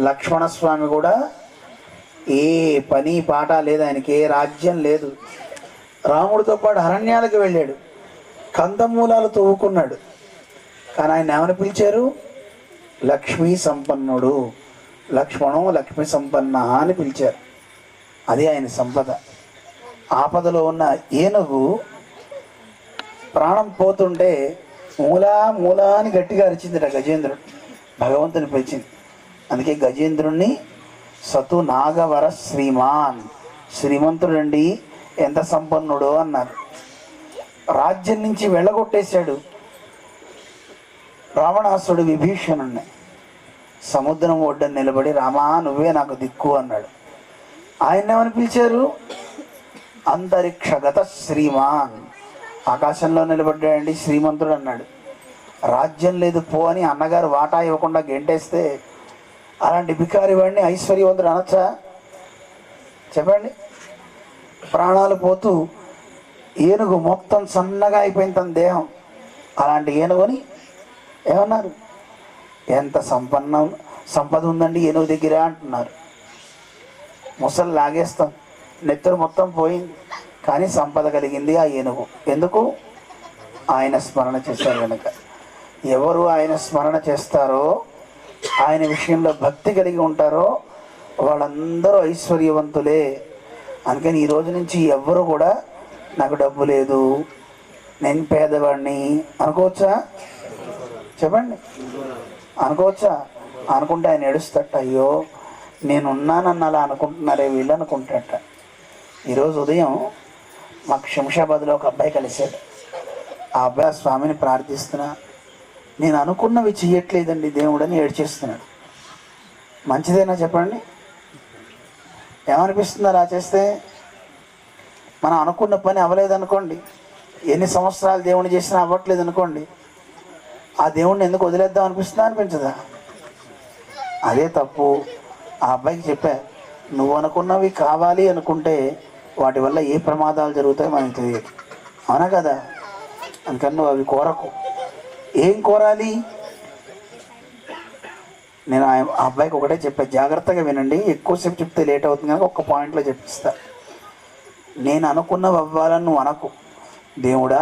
లక్ష్మణస్వామి కూడా ఏ పని పాట లేదు ఆయనకి, ఏ రాజ్యం లేదు. రాముడితో పాటు అరణ్యాలకు వెళ్ళాడు, కందమూలాలు తవ్వుకున్నాడు. కానీ ఆయన ఏమని పిలిచారు? లక్ష్మీ సంపన్నుడు, లక్ష్మణం లక్ష్మీ సంపన్న అని పిలిచారు. అది ఆయన సంపద. ఆపదలో ఉన్న ఏనుగు ప్రాణం పోతుంటే మూలా మూలా అని గట్టిగా అరిచిందిట గజేంద్రుడు. భగవంతుని పిలిచింది. అందుకే గజేంద్రుణ్ణి సతు నాగవర శ్రీమాన్, శ్రీమంతుడండి, ఎంత సంపన్నుడో అన్నారు. రాజ్యం నుంచి వెళ్ళగొట్టేశాడు రావణాసుడు విభీషణుణ్ణి. సముద్రం ఒడ్డున నిలబడి రామా నువ్వే నాకు దిక్కు అన్నాడు. ఆయన ఏమని పిలిచారు? అంతరిక్షగత శ్రీమాన్, ఆకాశంలో నిలబడ్డాడండి శ్రీమంతుడు అన్నాడు. రాజ్యం లేదు పో అని అన్నగారు వాటా ఇవ్వకుండా గెంటేస్తే అలాంటి బికారి వాడిని ఐశ్వర్యవంతుడు అనొచ్చా? చెప్పండి. ప్రాణాలు పోతూ ఏనుగు మొత్తం సన్నగా అయిపోయింది తన దేహం. అలాంటి ఏనుగుని ఏమన్నారు? ఎంత సంపద ఉందండి ఏనుగు దగ్గర అంటున్నారు. ముసలు లాగేస్తాం, నెత్తురు మొత్తం పోయింది, కానీ సంపద కలిగింది ఆ ఏనుగు. ఎందుకు? ఆయన స్మరణ చేశారు కనుక. ఎవరు ఆయన స్మరణ చేస్తారో, ఆయన విషయంలో భక్తి కలిగి ఉంటారో వాళ్ళందరూ ఐశ్వర్యవంతులే. అందుకని ఈ రోజు నుంచి ఎవ్వరు కూడా నాకు డబ్బు లేదు, నేను పేదవాడిని అనుకోవచ్చా? చెప్పండి, అనుకోవచ్చా? అనుకుంటే ఆయన ఏడుస్తట, అయ్యో నేనున్నానన్న అలా అనుకుంటున్నారే వీళ్ళు అనుకుంటాట. ఈరోజు ఉదయం మాకు శంషాబాద్లో ఒక అబ్బాయి కలిశాడు. ఆ అబ్బాయి స్వామిని ప్రార్థిస్తున్నా, నేను అనుకున్నవి చెయ్యట్లేదండి దేవుడని ఏడ్చేస్తున్నాడు. మంచిదేనా చెప్పండి? ఏమనిపిస్తుంది అలా చేస్తే? మనం అనుకున్న పని అవ్వలేదనుకోండి, ఎన్ని సంవత్సరాలు దేవుని చేసినా అవ్వట్లేదు అనుకోండి, ఆ దేవుడిని ఎందుకు వదిలేద్దాం అనిపిస్తుందా అనిపించదా? అదే తప్పు. ఆ అబ్బాయికి చెప్పా, నువ్వు అనుకున్నవి కావాలి అనుకుంటే వాటి వల్ల ఏ ప్రమాదాలు జరుగుతాయో మనకు తెలియదు, అవునా కదా? అందుకని నువ్వు అవి కోరకు. ఏం కోరాలి? నేను ఆ అబ్బాయికి ఒకటే చెప్పా, జాగ్రత్తగా వినండి, ఎక్కువసేపు చెప్తే లేట్ అవుతుంది కనుక ఒక్క పాయింట్లో చెప్పిస్తా. నేను అనుకున్నవి అవ్వాలని నువ్వు అనకు, దేవుడా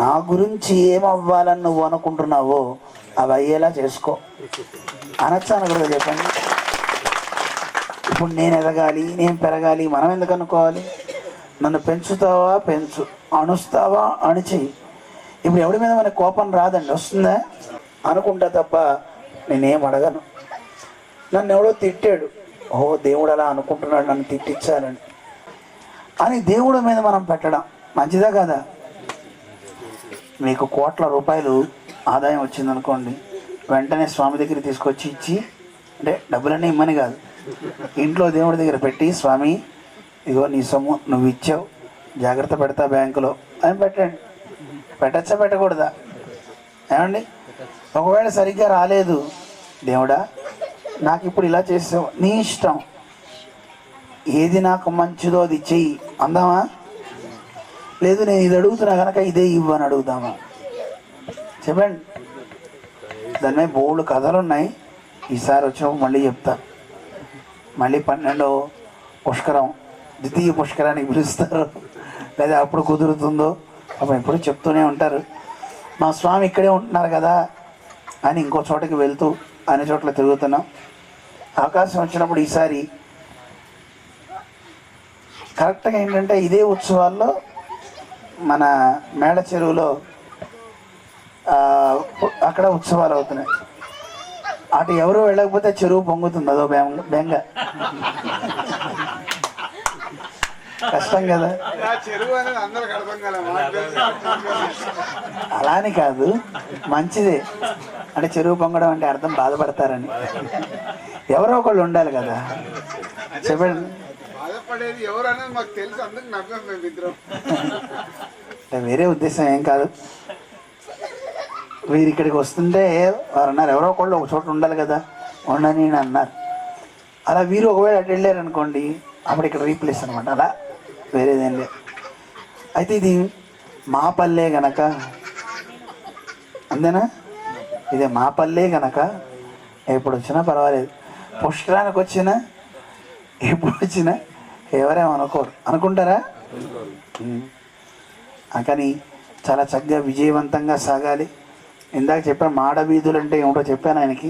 నా గురించి ఏం అవ్వాలని నువ్వు అనుకుంటున్నావో అవి అయ్యేలా చేసుకో అనొచ్చా అనకూడదు చెప్పండి? ఇప్పుడు నేను ఎదగాలి, నేను పెరగాలి, మనం ఎందుకు అనుకోవాలి? నన్ను పెంచుతావా పెంచు, అణుస్తావా అణిచేయి. ఇప్పుడు ఎవడి మీద మనకు కోపం రాదండి, వస్తుందా? అనుకుంటా తప్ప నేనేం అడగను. నన్ను ఎవడో తిట్టాడు, ఓహో దేవుడు అలా అనుకుంటున్నాడు నన్ను తిట్టించాలని అని దేవుడి మీద మనం పెట్టడం మంచిదా కదా? మీకు కోట్ల రూపాయలు ఆదాయం వచ్చిందనుకోండి, వెంటనే స్వామి దగ్గర తీసుకొచ్చి ఇచ్చి, అంటే డబ్బులన్నీ ఇమ్మని కాదు, ఇంట్లో దేవుడి దగ్గర పెట్టి, స్వామి ఇగో నీ సొమ్ము నువ్వు ఇచ్చావు, జాగ్రత్త పెడతా బ్యాంకులో అని పెట్టండి. పెట్టచ్చా పెట్టకూడదా? ఏమండి? ఒకవేళ సరిగ్గా రాలేదు, దేవుడా నాకు ఇప్పుడు ఇలా చేసావు, నీ ఇష్టం, ఏది నాకు మంచిదో అది చెయ్యి అందామా? లేదు నేను ఇది అడుగుతున్నా కనుక ఇదే ఇవ్వని అడుగుదామా? చెప్పండి. దాని మీద బోల్డ్ కథలు ఉన్నాయి, ఈసారి వచ్చినప్పుడు మళ్ళీ చెప్తా. మళ్ళీ 12వ పుష్కరం, ద్వితీయ పుష్కరానికి పిలుస్తారు, లేదా అప్పుడు కుదురుతుందో అప్పుడు ఎప్పుడు చెప్తూనే ఉంటారు. మా స్వామి ఇక్కడే ఉంటున్నారు కదా అని ఇంకో చోటకి వెళ్తూ అన్ని చోట్ల తిరుగుతున్నాం. అవకాశం వచ్చినప్పుడు ఈసారి కరెక్ట్గా ఏంటంటే ఇదే ఉత్సవాల్లో మన మేడ చెరువులో అక్కడ ఉత్సవాలు అవుతున్నాయి. అటు ఎవరు వెళ్ళకపోతే చెరువు పొంగుతుంది, అదో బెంగ. కష్టం కదా? అలాని కాదు, మంచిదే. అంటే చెరువు పొంగడం అంటే అర్థం బాధపడతారని. ఎవరో ఒకళ్ళు ఉండాలి కదా, చెప్పండి. వేరే ఉద్దేశం ఏం కాదు. వీరు ఇక్కడికి వస్తుంటే వారు అన్నారు, ఎవరో ఒకళ్ళు ఒక చోట ఉండాలి కదా, ఉండని అన్నారు. అలా వీరు ఒకవేళ అటు వెళ్ళారు అనుకోండి, అప్పుడు ఇక్కడ రీప్లేస్ అనమాట. అలా వేరేదేం లేదు. అయితే ఇది మా పల్లె గనక, అంతేనా? ఇదే మా పల్లె గనక ఎప్పుడు వచ్చినా పర్వాలేదు. పుష్కరానికి వచ్చినా ఎప్పుడు వచ్చినా ఎవరేమో అనుకుంటారా? కానీ చాలా చక్కగా విజయవంతంగా సాగాలి. ఇందాక చెప్పాను మాడవీధులు అంటే ఏమిటో చెప్పాను ఆయనకి.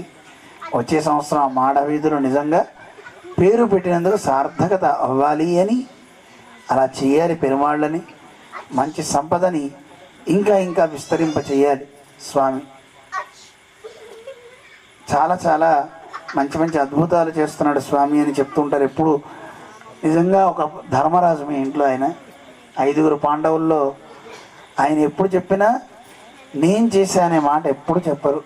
వచ్చే సంవత్సరం ఆ మాడవీధులు నిజంగా పేరు పెట్టినందుకు సార్థకత అవ్వాలి అని, అలా చేయాలి. పెరుమాళ్ళని మంచి సంపదని ఇంకా ఇంకా విస్తరింప చేయాలి స్వామి. చాలా చాలా మంచి మంచి అద్భుతాలు చేస్తున్నాడు స్వామి అని చెప్తుంటారు ఎప్పుడు. నిజంగా ఒక ధర్మరాజు మీ ఇంట్లో ఆయన 5 పాండవుల్లో ఆయన ఎప్పుడు చెప్పినా నేను చేశా అనే మాట ఎప్పుడు చెప్పరు.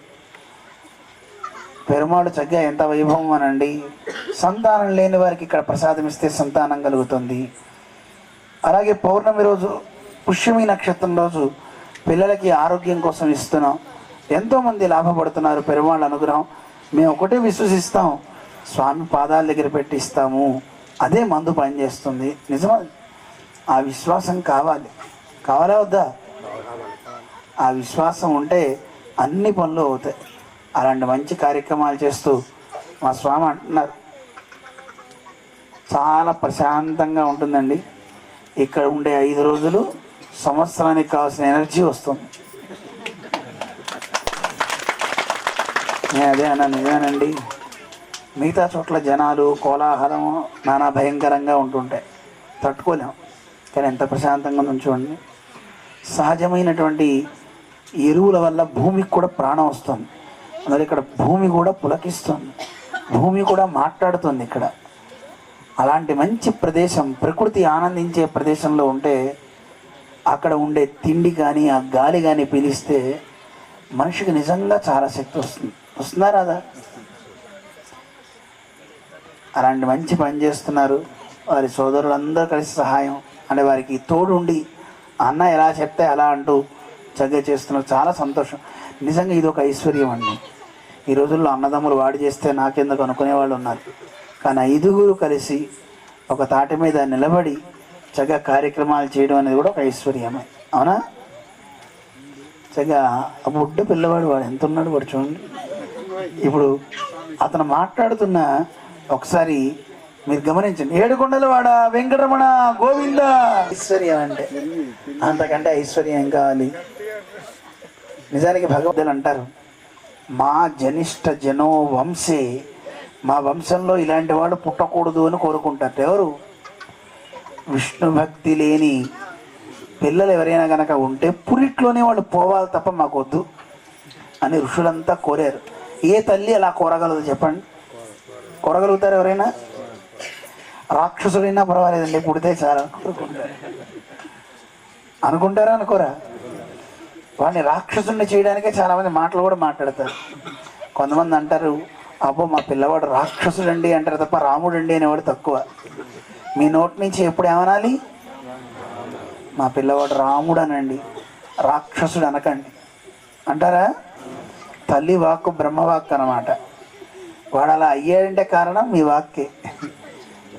పెరుమాళ్ళు చక్కగా ఎంత వైభవం అనండి. సంతానం లేని వారికి ఇక్కడ ప్రసాదం ఇస్తే సంతానం కలుగుతుంది. అలాగే పౌర్ణమి రోజు పుష్యమి నక్షత్రం రోజు పిల్లలకి ఆరోగ్యం కోసం ఇస్తున్నాం. ఎంతోమంది లాభపడుతున్నారు పెరుమాళ్ళ అనుగ్రహం. మేము ఒకటే విశ్వసిస్తాం, స్వామి పాదాల దగ్గర పెట్టి ఇస్తాము, అదే మందు పనిచేస్తుంది. నిజమా? ఆ విశ్వాసం కావాలా వద్దా? ఆ విశ్వాసం ఉంటే అన్ని పనులు అవుతాయి. అలాంటి మంచి కార్యక్రమాలు చేస్తూ మా స్వామి అంటున్నారు చాలా ప్రశాంతంగా ఉంటుందండి ఇక్కడ ఉండే 5 రోజులు. సంవత్సరానికి కావాల్సిన ఎనర్జీ వస్తుంది. నేను అదే అన్నా, నిజమేనండి. మిగతా చోట్ల జనాలు కోలాహలం నానా భయంకరంగా ఉంటుంటాయి, తట్టుకోలేం. కానీ ఎంత ప్రశాంతంగా ఉంచండి. సహజమైనటువంటి ఎరువుల వల్ల భూమికి కూడా ప్రాణం వస్తుంది. అందులో ఇక్కడ భూమి కూడా పులకిస్తుంది, భూమి కూడా మాట్లాడుతుంది ఇక్కడ. అలాంటి మంచి ప్రదేశం, ప్రకృతి ఆనందించే ప్రదేశంలో ఉంటే అక్కడ ఉండే తిండి కానీ ఆ గాలి కానీ పీలిస్తే మనిషికి నిజంగా చాలా శక్తి వస్తుందా రాదా? అలాంటి మంచి పని చేస్తున్నారు వారి సోదరులందరూ కలిసి సహాయం అంటే వారికి తోడుండి అన్న ఎలా చెప్తే అలా అంటూ చక్కగా చేస్తున్నారు. చాలా సంతోషం. నిజంగా ఇది ఒక ఐశ్వర్యం అండి. ఈ రోజుల్లో అన్నదమ్ములు వాడి చేస్తే నాకెందుకు అనుకునే వాళ్ళు ఉన్నారు. కానీ 5 కలిసి ఒక తాటి మీద నిలబడి చక్కగా కార్యక్రమాలు చేయడం అనేది కూడా ఒక ఐశ్వర్యమే. అవునా? చక్కగా ఆ బుడ్డ పిల్లవాడు వాడు ఎంత ఉన్నాడు వాడు చూడండి. ఇప్పుడు అతను మాట్లాడుతున్న ఒకసారి మీరు గమనించండి. ఏడుకొండల వాడ వెంకటరమణ గోవింద. ఐశ్వర్యం అంటే అంతకంటే ఐశ్వర్యం ఏం కావాలి? నిజానికి భగవద్గీతలు అంటారు, మా జనిష్ట జనో వంశే, మా వంశంలో ఇలాంటి వాడు పుట్టకూడదు అని కోరుకుంటారు. ఎవరు? విష్ణు భక్తి లేని పిల్లలు ఎవరైనా కనుక ఉంటే పురిట్లోనే వాళ్ళు పోవాలి తప్ప మాకు వద్దు అని ఋషులంతా కోరారు. ఏ తల్లి అలా కోరగలదు చెప్పండి? కోరగలుగుతారు ఎవరైనా? రాక్షసుడైనా పర్వాలేదండి, పుడితే చాలా అనుకుంటారా అనుకోరా? వాడిని రాక్షసుని చేయడానికే చాలామంది మాటలు కూడా మాట్లాడతారు. కొంతమంది అంటారు, అబ్బో మా పిల్లవాడు రాక్షసుడండి అంటారు తప్ప రాముడండి అనేవాడు తక్కువ. మీ నోటి నుంచి ఎప్పుడు ఏమనాలి? మా పిల్లవాడు రాముడు అనండి, రాక్షసుడు అనకండి అంటారా? తల్లి వాక్కు బ్రహ్మవాక్కు అన్నమాట. వాడు అలా అయ్యాడంటే కారణం మీ వాక్కే.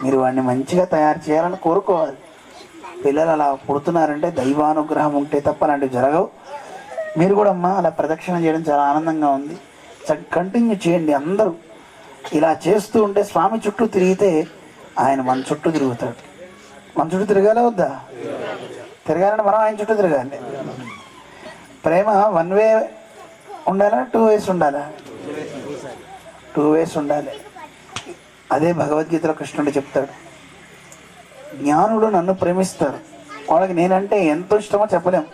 మీరు వాడిని మంచిగా తయారు చేయాలని కోరుకోవాలి. పిల్లలు అలా పుడుతున్నారంటే దైవానుగ్రహం ఉంటే తప్ప అలాంటివి జరగవు. మీరు కూడా అమ్మా అలా ప్రదక్షిణ చేయడం చాలా ఆనందంగా ఉంది. కంటిన్యూ చేయండి. అందరూ ఇలా చేస్తూ ఉంటే స్వామి చుట్టూ తిరిగితే ఆయన మన చుట్టూ తిరుగుతాడు. మన చుట్టూ తిరగాలా వద్దా? తిరగాలంటే మనం ఆయన చుట్టూ తిరగాలి. ప్రేమ 1 వే ఉండాలా 2 వేస్ ఉండాలా? 2 వేస్ ఉండాలి. అదే భగవద్గీతలో కృష్ణుడు చెప్తాడు, జ్ఞానులు నన్ను ప్రేమిస్తారు, వాళ్ళకి నేనంటే ఎంతో ఇష్టమో చెప్పలేం.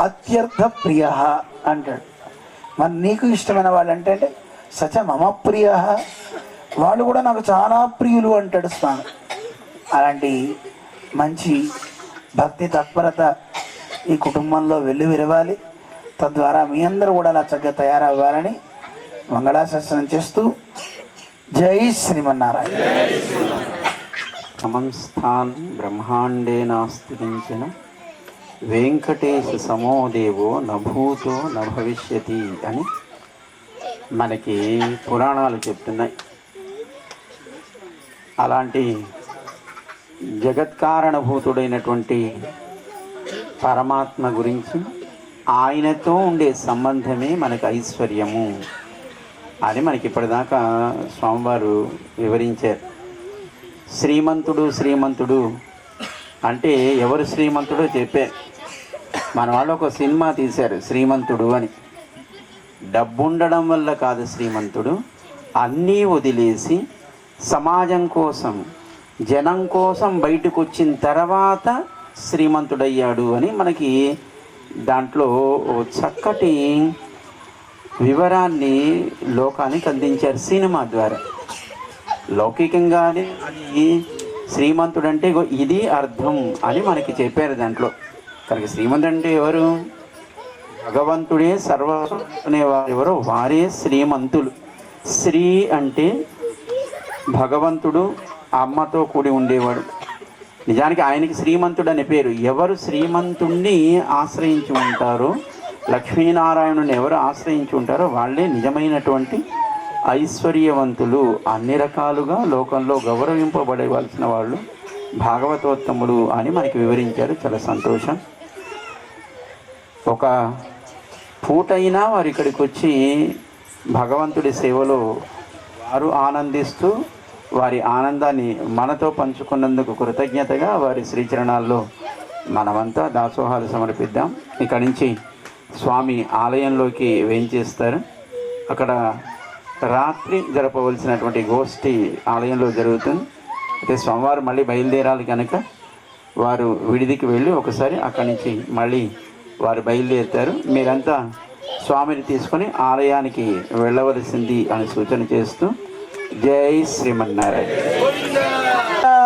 అత్యర్థ ప్రియ అంటాడు. మరి నీకు ఇష్టమైన వాళ్ళు అంటే సచ మమ ప్రియ, వాళ్ళు కూడా నాకు చాలా ప్రియులు అంటాడు స్వామి. అలాంటి మంచి భక్తి తత్పరత ఈ కుటుంబంలో విరవాలి. తద్వారా మీ అందరూ కూడా అలా చక్కగా తయారవ్వాలని మంగళాశాసనం చేస్తూ జై శ్రీమన్నారాయణ. సమంస్థాన్ బ్రహ్మాండేన స్థితించిన వెంకటేశ సమోదేవో నభూతో నభవిష్యతి అని మనకి పురాణాలు చెప్తున్నాయి. అలాంటి జగత్కారణభూతుడైనటువంటి పరమాత్మ గురించి, ఆయనతో ఉండే సంబంధమే మనకు ఐశ్వర్యము అని మనకి ఇప్పటిదాకా స్వామివారు వివరించారు. శ్రీమంతుడు శ్రీమంతుడు అంటే ఎవరు శ్రీమంతుడో చెప్పే. మన వాళ్ళు ఒక సినిమా తీశారు శ్రీమంతుడు అని. డబ్బు ఉండడం వల్ల కాదు శ్రీమంతుడు, అన్నీ వదిలేసి సమాజం కోసం జనం కోసం బయటకు వచ్చిన తర్వాత శ్రీమంతుడయ్యాడు అని మనకి దాంట్లో చక్కటి వివరాన్ని లోకానికి అందించారు సినిమా ద్వారా. లౌకికంగానే అది శ్రీమంతుడంటే ఇది అర్థం అని మనకి చెప్పారు దాంట్లో. కనుక శ్రీమంతుడు అంటే ఎవరు? భగవంతుడే సర్వనేవారు ఎవరో వారే శ్రీమంతులు. శ్రీ అంటే భగవంతుడు అమ్మతో కూడి ఉండేవాడు. నిజానికి ఆయనకి శ్రీమంతుడు అనే పేరు. ఎవరు శ్రీమంతుణ్ణి ఆశ్రయించి ఉంటారో, లక్ష్మీనారాయణుని ఎవరు ఆశ్రయించి ఉంటారో వాళ్ళే నిజమైనటువంటి ఐశ్వర్యవంతులు. అన్ని రకాలుగా లోకంలో గౌరవింపబడవలసిన వాళ్ళు భాగవతోత్తములు అని మనకి వివరించారు. చాలా సంతోషం. ఒక పూటైనా వారు ఇక్కడికి వచ్చి భగవంతుడి సేవలో వారు ఆనందిస్తూ వారి ఆనందాన్ని మనతో పంచుకున్నందుకు కృతజ్ఞతగా వారి శ్రీచరణాల్లో మనమంతా దాసోహాలు సమర్పిద్దాం. ఇక్కడి నుంచి స్వామి ఆలయంలోకి వేంచేస్తారు. అక్కడ రాత్రి జరపవలసినటువంటి గోష్ఠి ఆలయంలో జరుగుతుంది. అయితే స్వామివారు మళ్ళీ బయలుదేరాలి కనుక వారు విడిదికి వెళ్ళి ఒకసారి అక్కడి నుంచి మళ్ళీ వారు బయలుదేరుతారు. మీరంతా స్వామిని తీసుకొని ఆలయానికి వెళ్ళవలసింది అని సూచన చేస్తూ జై శ్రీమన్నారాయణ. ఆ